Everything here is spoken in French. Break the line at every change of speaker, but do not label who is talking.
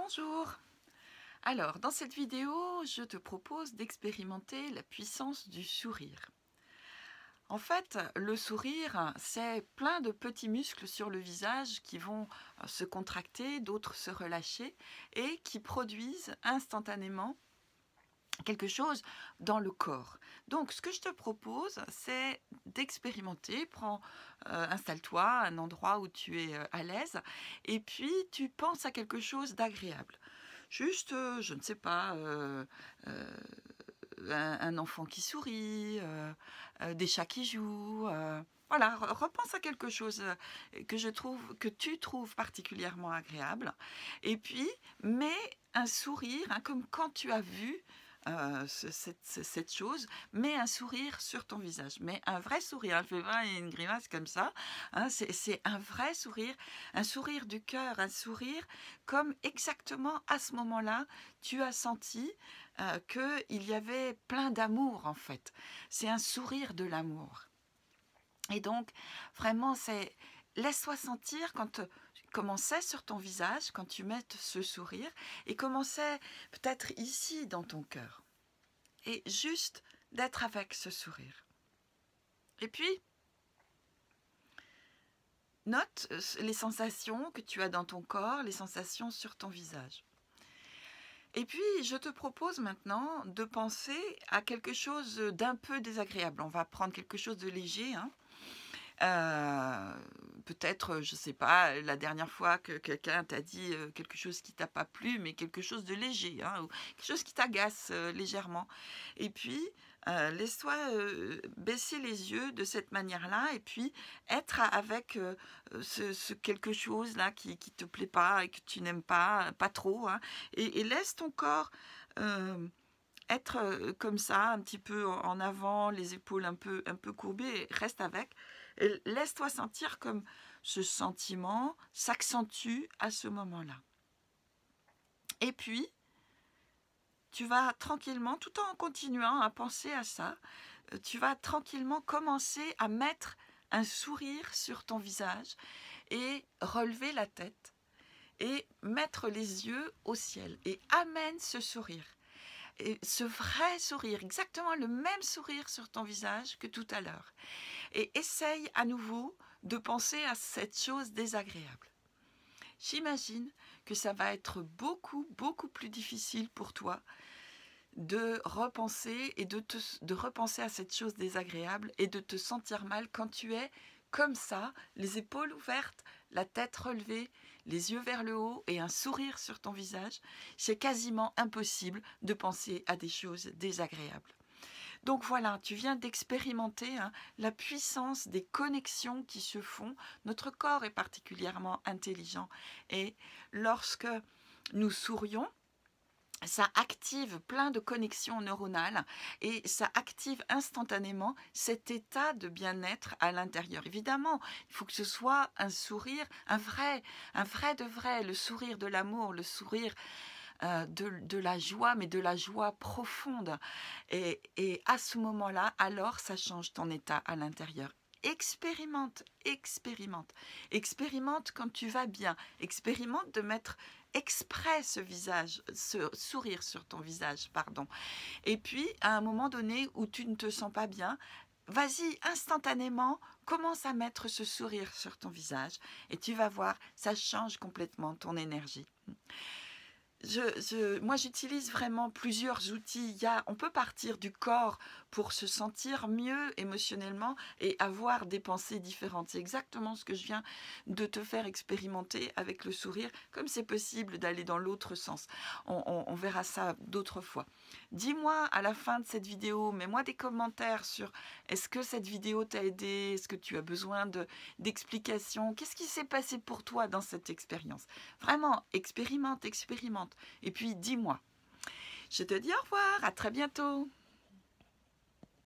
Bonjour! Alors, dans cette vidéo, je te propose d'expérimenter la puissance du sourire. En fait, le sourire, c'est plein de petits muscles sur le visage qui vont se contracter, d'autres se relâcher et qui produisent instantanément quelque chose dans le corps. Donc, ce que je te propose, c'est d'expérimenter. Installe-toi à un endroit où tu es à l'aise et puis tu penses à quelque chose d'agréable. Juste, je ne sais pas, un enfant qui sourit, des chats qui jouent. Voilà, repense à quelque chose que tu trouves particulièrement agréable. Et puis, mets un sourire, hein, comme quand tu as vu cette chose, mets un sourire sur ton visage, mais un vrai sourire, ne fais pas une grimace comme ça, hein, c'est un vrai sourire, un sourire du cœur, un sourire comme exactement à ce moment-là, tu as senti qu'il y avait plein d'amour en fait. C'est un sourire de l'amour. Et donc, vraiment, laisse-toi sentir comment c'est sur ton visage, quand tu mets ce sourire, et comment c'est peut-être ici dans ton cœur. Et juste d'être avec ce sourire. Et puis, note les sensations que tu as dans ton corps, les sensations sur ton visage. Et puis, je te propose maintenant de penser à quelque chose d'un peu désagréable. On va prendre quelque chose de léger, hein. Peut-être, je ne sais pas, la dernière fois que quelqu'un t'a dit quelque chose qui t'a pas plu, mais quelque chose de léger, hein, ou quelque chose qui t'agace légèrement. Et puis, laisse-toi baisser les yeux de cette manière-là, et puis être avec ce quelque chose-là qui te plaît pas et que tu n'aimes pas trop, hein, et laisse ton corps être comme ça, un petit peu en avant, les épaules un peu courbées, et reste avec. Et laisse-toi sentir comme ce sentiment s'accentue à ce moment-là. Et puis, tu vas tranquillement, tout en continuant à penser à ça, tu vas tranquillement commencer à mettre un sourire sur ton visage et relever la tête et mettre les yeux au ciel et amène ce sourire. Et ce vrai sourire, exactement le même sourire sur ton visage que tout à l'heure. Et essaye à nouveau de penser à cette chose désagréable. J'imagine que ça va être beaucoup plus difficile pour toi de repenser et de repenser à cette chose désagréable et de te sentir mal quand tu es comme ça, les épaules ouvertes, la tête relevée, les yeux vers le haut et un sourire sur ton visage. C'est quasiment impossible de penser à des choses désagréables. Donc voilà, tu viens d'expérimenter la puissance des connexions qui se font. Notre corps est particulièrement intelligent et lorsque nous sourions, ça active plein de connexions neuronales et ça active instantanément cet état de bien-être à l'intérieur. Évidemment, il faut que ce soit un sourire, un vrai de vrai, le sourire de l'amour, le sourire de la joie, mais de la joie profonde. Et à ce moment-là, alors ça change ton état à l'intérieur. Expérimente quand tu vas bien. Expérimente de mettre exprès ce sourire sur ton visage, pardon. Et puis, à un moment donné où tu ne te sens pas bien, vas-y, instantanément, commence à mettre ce sourire sur ton visage et tu vas voir, ça change complètement ton énergie. Moi, j'utilise vraiment plusieurs outils. On peut partir du corps pour se sentir mieux émotionnellement et avoir des pensées différentes. C'est exactement ce que je viens de te faire expérimenter avec le sourire, comme c'est possible d'aller dans l'autre sens. On verra ça d'autres fois. Dis-moi à la fin de cette vidéo, mets-moi des commentaires sur est-ce que cette vidéo t'a aidé, est-ce que tu as besoin d'explications, qu'est-ce qui s'est passé pour toi dans cette expérience. Vraiment, expérimente. Et puis dis-moi. Je te dis au revoir, à très bientôt.